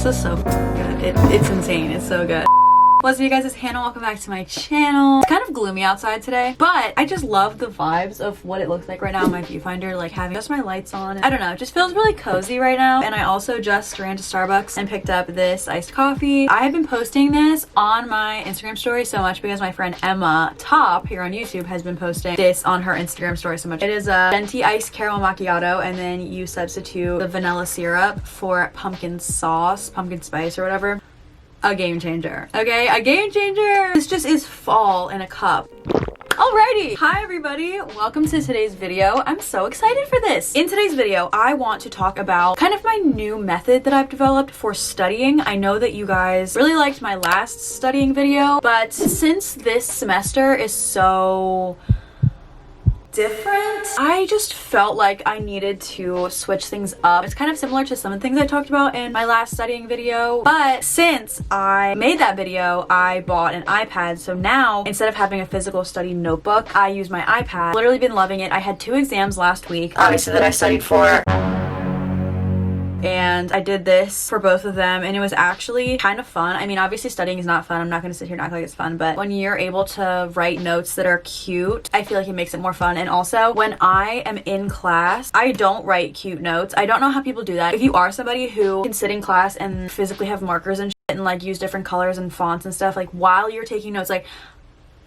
This is so good. It's insane. It's so good. What's up, you guys? It's Hannah. Welcome back to my channel. It's kind of gloomy outside today, but I just love the vibes of what it looks like right now in my viewfinder, like having just my lights on. I don't know, it just feels really cozy right now. And I also just ran to Starbucks and picked up this iced coffee. I have been posting this on my Instagram story so much because my friend Emma Top here on YouTube has been posting this on her Instagram story so much. It is a venti iced caramel macchiato, and then you substitute the vanilla syrup for pumpkin sauce, pumpkin spice or whatever. A game changer. Okay, a game changer. This just is fall in a cup. Alrighty, hi everybody, welcome to today's video. I'm so excited for this. In today's video, I want to talk about kind of my new method that I've developed for studying. I know that you guys really liked my last studying video, but since this semester is so different, I just felt like I needed to switch things up. It's kind of similar to some of the things I talked about in my last studying video, but since I made that video, I bought an iPad. So now, instead of having a physical study notebook, I use my iPad. Literally been loving it. I had 2 exams last week, obviously, that I studied for. And I did this for both of them, and it was actually kind of fun. I mean, obviously studying is not fun. I'm not going to sit here and act like it's fun, but when you're able to write notes that are cute, I feel like it makes it more fun. And also, when I am in class, I don't write cute notes. I don't know how people do that. If you are somebody who can sit in class and physically have markers and shit and like use different colors and fonts and stuff, like while you're taking notes, like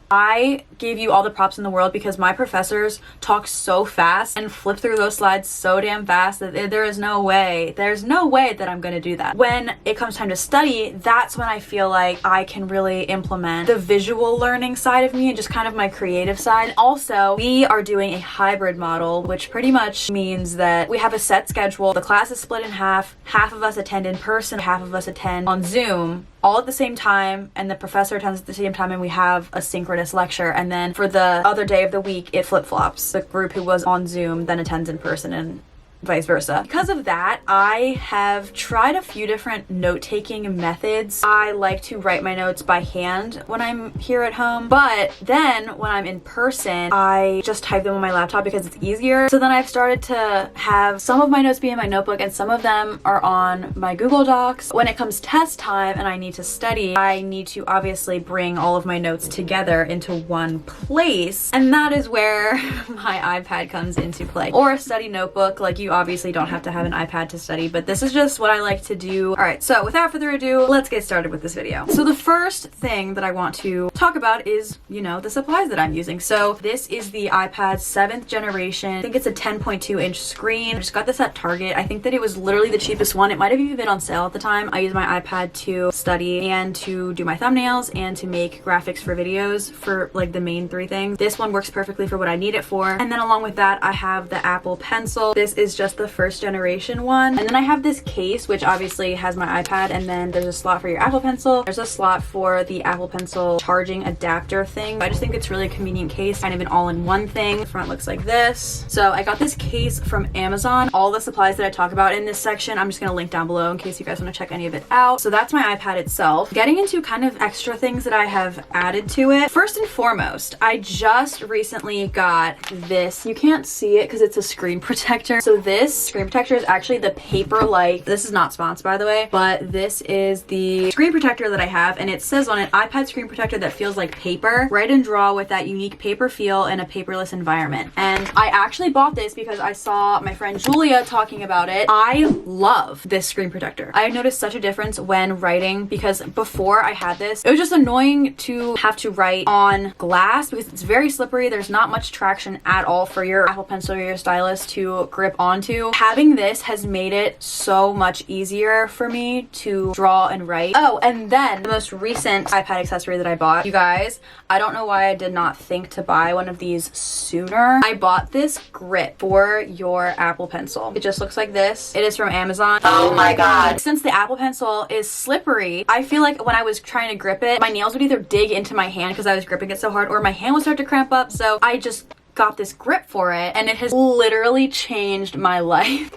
I gave you all the props in the world because my professors talk so fast and flip through those slides so damn fast that there's no way that I'm gonna do that. When it comes time to study, that's when I feel like I can really implement the visual learning side of me and just kind of my creative side. Also, we are doing a hybrid model, which pretty much means that we have a set schedule. The class is split in half. Half of us attend in person, half of us attend on Zoom, all at the same time, and the professor attends at the same time, and we have a synchronous lecture. And then for the other day of the week, it flip-flops. The group who was on Zoom then attends in person, and vice versa. Because of that, I have tried a few different note-taking methods. I like to write my notes by hand when I'm here at home, but then when I'm in person, I just type them on my laptop because it's easier. So then I've started to have some of my notes be in my notebook and some of them are on my Google Docs. When it comes test time and I need to study, I need to obviously bring all of my notes together into one place, and that is where my iPad comes into play. Or a study notebook. Like, you obviously don't have to have an iPad to study, but this is just what I like to do. All right, so without further ado, let's get started with this video. So the first thing that I want to talk about is, you know, the supplies that I'm using. So this is the iPad 7th generation. I think it's a 10.2 inch screen. I just got this at Target. I think that it was literally the cheapest one. It might have even been on sale at the time. I use my iPad to study and to do my thumbnails and to make graphics for videos for like the main 3 things. This one works perfectly for what I need it for. And then along with that, I have the Apple Pencil. This is just the first generation one. And then I have this case, which obviously has my iPad, and then there's a slot for your Apple Pencil. There's a slot for the Apple Pencil charging adapter thing. I just think it's really a convenient case, kind of an all-in-one thing. The front looks like this. So I got this case from Amazon. All the supplies that I talk about in this section, I'm just gonna link down below in case you guys want to check any of it out. So that's my iPad itself. Getting into kind of extra things that I have added to it. First and foremost, I just recently got this. You can't see it because it's a screen protector. So this screen protector is actually the Paper-like. This is not sponsored, by the way, but this is the screen protector that I have, and it says on it, iPad screen protector that feels like paper. Write and draw with that unique paper feel in a paperless environment. And I actually bought this because I saw my friend Julia talking about it. I love this screen protector. I noticed such a difference when writing, because before I had this, it was just annoying to have to write on glass because it's very slippery. There's not much traction at all for your Apple Pencil or your stylus to grip onto. Having this has made it so much easier for me to draw and write. Oh, and then the most recent iPad accessory that I bought, you guys, I don't know why I did not think to buy one of these sooner. I bought this grip for your Apple Pencil. It just looks like this. It is from Amazon. Oh my god. Since the Apple Pencil is slippery, I feel like when I was trying to grip it, my nails would either dig into my hand because I was gripping it so hard, or my hand would start to cramp up. So I just got this grip for it, and it has literally changed my life.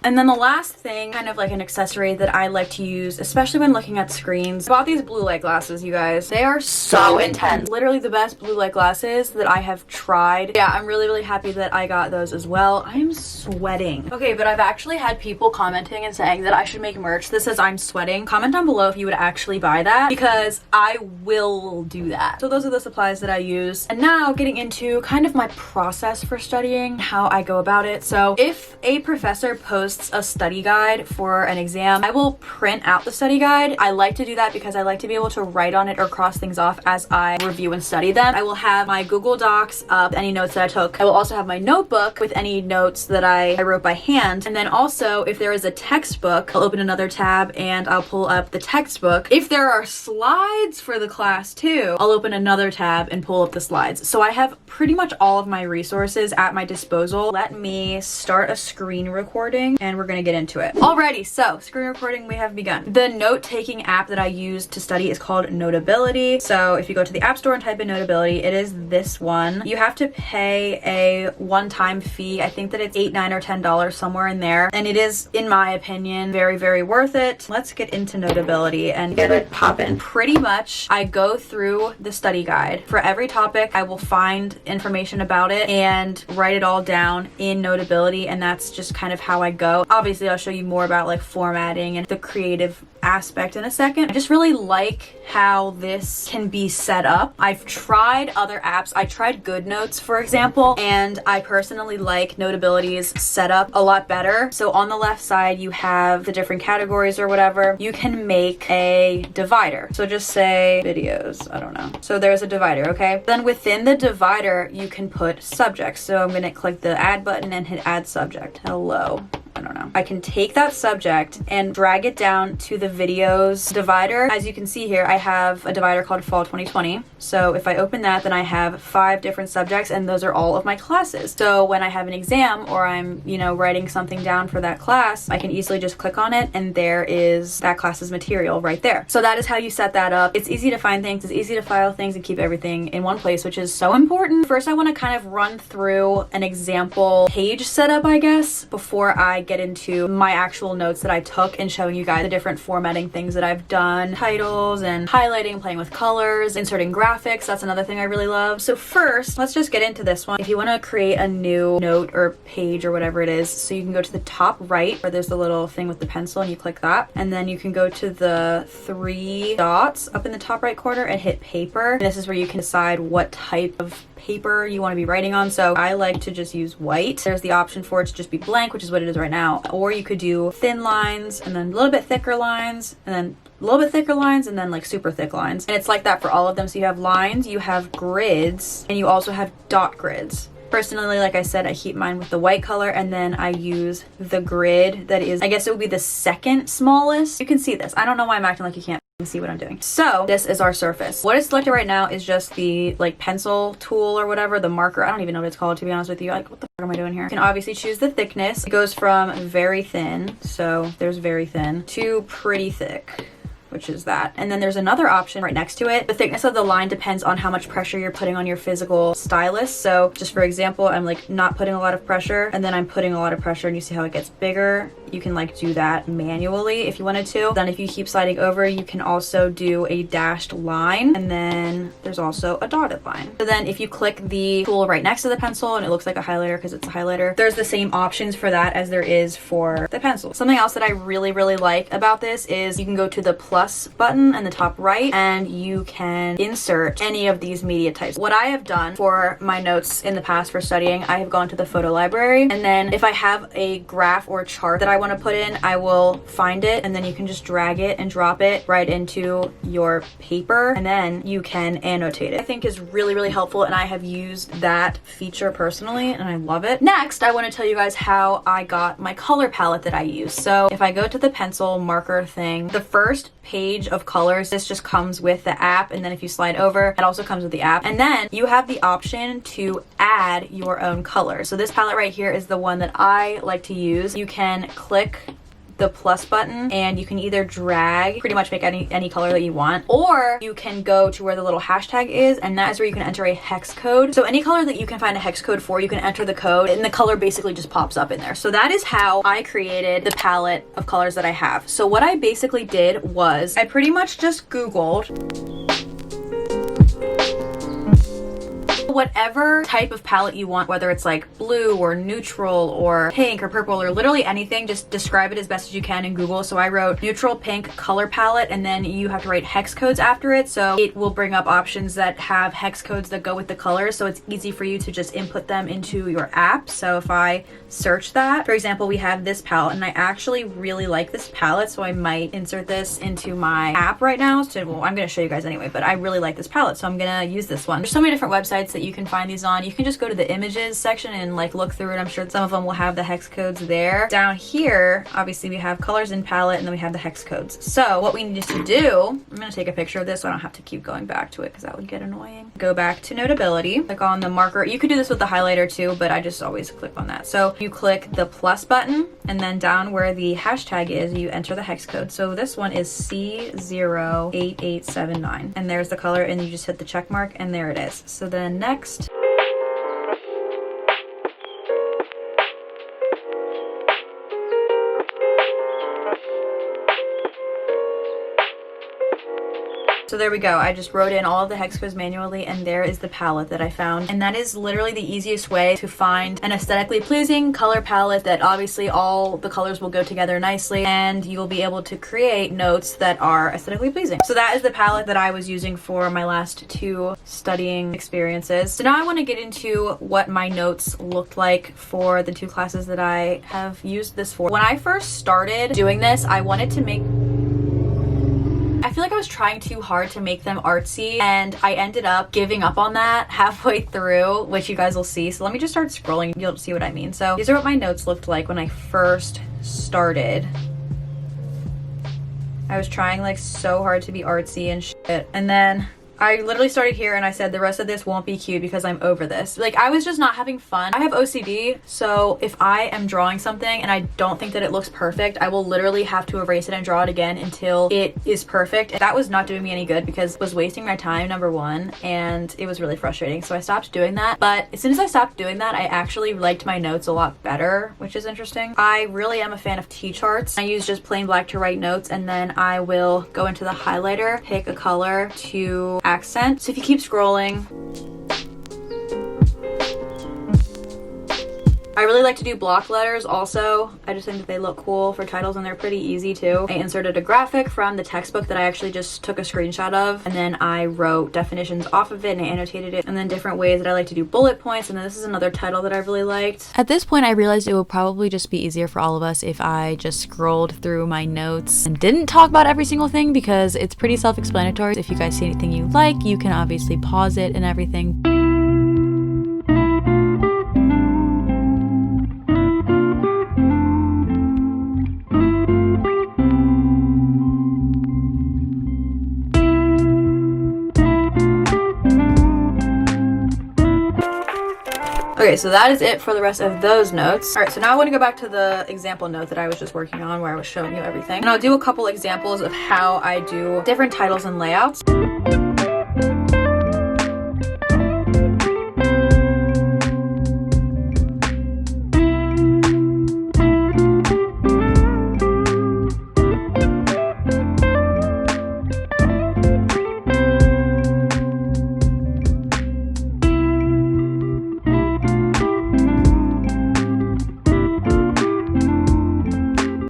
And then the last thing, kind of like an accessory that I like to use, especially when looking at screens. I bought these blue light glasses, you guys. They are so intense. Literally the best blue light glasses that I have tried. Yeah, I'm really, really happy that I got those as well. I am sweating. Okay, but I've actually had people commenting and saying that I should make merch that says I'm sweating. Comment down below if you would actually buy that, because I will do that. So those are the supplies that I use. And now getting into kind of my process for studying, how I go about it. So if a professor posts a study guide for an exam, I will print out the study guide. I like to do that because I like to be able to write on it or cross things off as I review and study them. I will have my Google Docs up, any notes that I took. I will also have my notebook with any notes that I wrote by hand. And then also, if there is a textbook, I'll open another tab and I'll pull up the textbook. If there are slides for the class too, I'll open another tab and pull up the slides. So I have pretty much all of my resources at my disposal. Let me start a screen recording and we're gonna get into it. Alrighty, so screen recording, we have begun. The note-taking app that I use to study is called Notability. So if you go to the App Store and type in Notability, it is this one. You have to pay a one-time fee. I think that it's $8, $9, or $10, somewhere in there. And it is, in my opinion, very, very worth it. Let's get into Notability and get it poppin'. Pretty much, I go through the study guide. For every topic, I will find information about it and write it all down in Notability, and that's just kind of how I go. Obviously, I'll show you more about like formatting and the creative aspect in a second. I just really like how this can be set up. I've tried other apps. I tried GoodNotes, for example, and I personally like Notability's setup a lot better. So on the left side, you have the different categories or whatever. You can make a divider. So just say videos, I don't know. So there's a divider, okay? Then within the divider, you can put subjects. So I'm gonna click the add button and hit add subject. Hello. I don't know. I can take that subject and drag it down to the videos divider. As you can see here, I have a divider called Fall 2020. So if I open that, then I have 5 different subjects, and those are all of my classes. So when I have an exam or I'm, writing something down for that class, I can easily just click on it and there is that class's material right there. So that is how you set that up. It's easy to find things, it's easy to file things and keep everything in one place, which is so important. First, I want to kind of run through an example page setup, I guess, before I get into my actual notes that I took and showing you guys the different formatting things that I've done, titles and highlighting, playing with colors, inserting graphics. That's another thing I really love. So first, let's just get into this one. If you want to create a new note or page or whatever it is, so you can go to the top right where there's the little thing with the pencil and you click that, and then you can go to the 3 dots up in the top right corner and hit paper. And this is where you can decide what type of paper you want to be writing on. So I like to just use white. There's the option for it to just be blank, which is what it is right now. Or you could do thin lines and then a little bit thicker lines and then a little bit thicker lines and then like super thick lines. And it's like that for all of them. So you have lines, you have grids, and you also have dot grids. Personally, like I said, I keep mine with the white color and then I use the grid that is, I guess it would be the second smallest. You can see this. I don't know why I'm acting like you can't see what I'm doing. So this is our surface. What is selected right now is just the like pencil tool or whatever, the marker. I don't even know what it's called, to be honest with you. Like, what the fuck am I doing here? You can obviously choose the thickness. It goes from very thin, so there's very thin, to pretty thick, which is that. And then there's another option right next to it. The thickness of the line depends on how much pressure you're putting on your physical stylus. So just for example, I'm like not putting a lot of pressure and then I'm putting a lot of pressure and you see how it gets bigger. You can like do that manually if you wanted to. Then if you keep sliding over, you can also do a dashed line, and then there's also a dotted line. So then if you click the tool right next to the pencil and it looks like a highlighter because it's a highlighter, there's the same options for that as there is for the pencil. Something else that I really, really like about this is you can go to the plus button in the top right and you can insert any of these media types. What I have done for my notes in the past for studying, I have gone to the photo library, and then if I have a graph or chart that I want to put in, I will find it, and then you can just drag it and drop it right into your paper, and then you can annotate it. I think is really, really helpful, and I have used that feature personally and I love it. Next, I want to tell you guys how I got my color palette that I use. So if I go to the pencil marker thing, the first page of colors, this just comes with the app, and then if you slide over, it also comes with the app, and then you have the option to add your own color. So this palette right here is the one that I like to use. You can click the plus button and you can either drag, pretty much make any color that you want, or you can go to where the little hashtag is, and that is where you can enter a hex code. So any color that you can find a hex code for, you can enter the code and the color basically just pops up in there. So that is how I created the palette of colors that I have. So what I basically did was I pretty much just Googled whatever type of palette you want, whether it's like blue or neutral or pink or purple or literally anything, just describe it as best as you can in Google. So I wrote neutral pink color palette, and then you have to write hex codes after it. So it will bring up options that have hex codes that go with the colors. So it's easy for you to just input them into your app. So if I search that, for example, we have this palette and I actually really like this palette. So I might insert this into my app right now. So well, I'm going to show you guys anyway, but I really like this palette. So I'm going to use this one. There's so many different websites that you can find these on. You can just go to the images section and like look through it. I'm sure some of them will have the hex codes there. Down here, obviously we have colors in palette and then we have the hex codes. So what we need to do, I'm going to take a picture of this so I don't have to keep going back to it because that would get annoying. Go back to Notability, click on the marker. You could do this with the highlighter too, but I just always click on that. So you click the plus button and then down where the hashtag is, you enter the hex code. So this one is C08879 and there's the color, and you just hit the check mark and there it is. So then next, so there we go. I just wrote in all of the hex codes manually, and there is the palette that I found. And that is literally the easiest way to find an aesthetically pleasing color palette that obviously all the colors will go together nicely, and you will be able to create notes that are aesthetically pleasing. So that is the palette that I was using for my last 2 studying experiences. So now I want to get into what my notes looked like for the 2 classes that I have used this for. When I first started doing this, I wanted to make, I feel like I was trying too hard to make them artsy, and I ended up giving up on that halfway through, which you guys will see. So let me just start scrolling. You'll see what I mean. So these are what my notes looked like when I first started. I was trying like so hard to be artsy and shit. And then I literally started here and I said the rest of this won't be cute because I'm over this. Like, I was just not having fun. I have OCD, so if I am drawing something and I don't think that it looks perfect, I will literally have to erase it and draw it again until it is perfect. And that was not doing me any good because it was wasting my time, number one, and it was really frustrating. So I stopped doing that. But as soon as I stopped doing that, I actually liked my notes a lot better, which is interesting. I really am a fan of T-charts. I use just plain black to write notes, and then I will go into the highlighter, pick a color to accent. So if you keep scrolling, I really like to do block letters also. I just think that they look cool for titles, and they're pretty easy too. I inserted a graphic from the textbook that I actually just took a screenshot of, and then I wrote definitions off of it and I annotated it, and then different ways that I like to do bullet points. And then this is another title that I really liked. At this point, I realized it would probably just be easier for all of us if I just scrolled through my notes and didn't talk about every single thing, because it's pretty self-explanatory. If you guys see anything you like, you can obviously pause it and everything. Okay, so that is it for the rest of those notes. All right, so now I want to go back to the example note that I was just working on where I was showing you everything. And I'll do a couple examples of how I do different titles and layouts.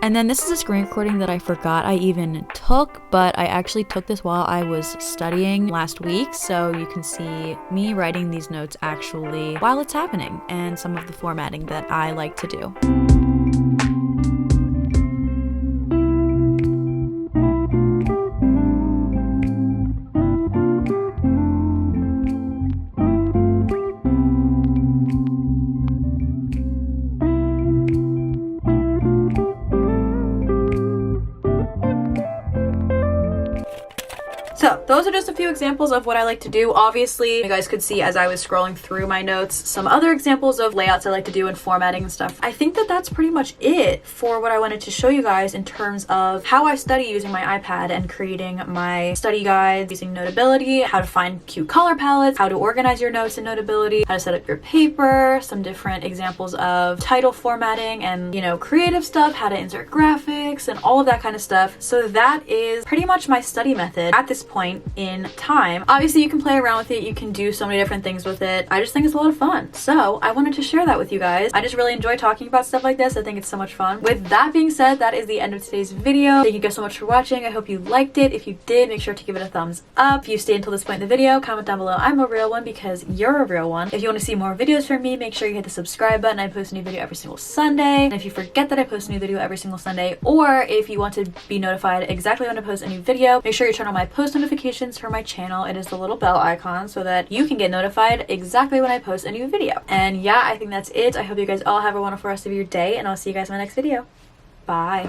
And then this is a screen recording that I forgot I even took, but I actually took this while I was studying last week, so you can see me writing these notes actually while it's happening, and some of the formatting that I like to do. So those are just a few examples of what I like to do. Obviously, you guys could see as I was scrolling through my notes some other examples of layouts I like to do and formatting and stuff. I think that that's pretty much it for what I wanted to show you guys in terms of how I study using my iPad and creating my study guides using Notability, how to find cute color palettes, how to organize your notes in Notability, how to set up your paper, some different examples of title formatting and, you know, creative stuff, how to insert graphics and all of that kind of stuff. So that is pretty much my study method at this point in time. Obviously, you can play around with it. You can do so many different things with it. I just think it's a lot of fun. So I wanted to share that with you guys. I just really enjoy talking about stuff like this. I think it's so much fun. With that being said, that is the end of today's video. Thank you guys so much for watching. I hope you liked it. If you did, make sure to give it a thumbs up. If you stayed until this point in the video, comment down below I'm a real one because you're a real one. If you want to see more videos from me, make sure you hit the subscribe button. I post a new video every single Sunday. And if you forget that I post a new video every single Sunday, or if you want to be notified exactly when I post a new video, make sure you turn on my post notifications for my channel. It is the little bell icon so that you can get notified exactly when I post a new video. And yeah, I think that's it. I hope you guys all have a wonderful rest of your day, and I'll see you guys in my next video. Bye.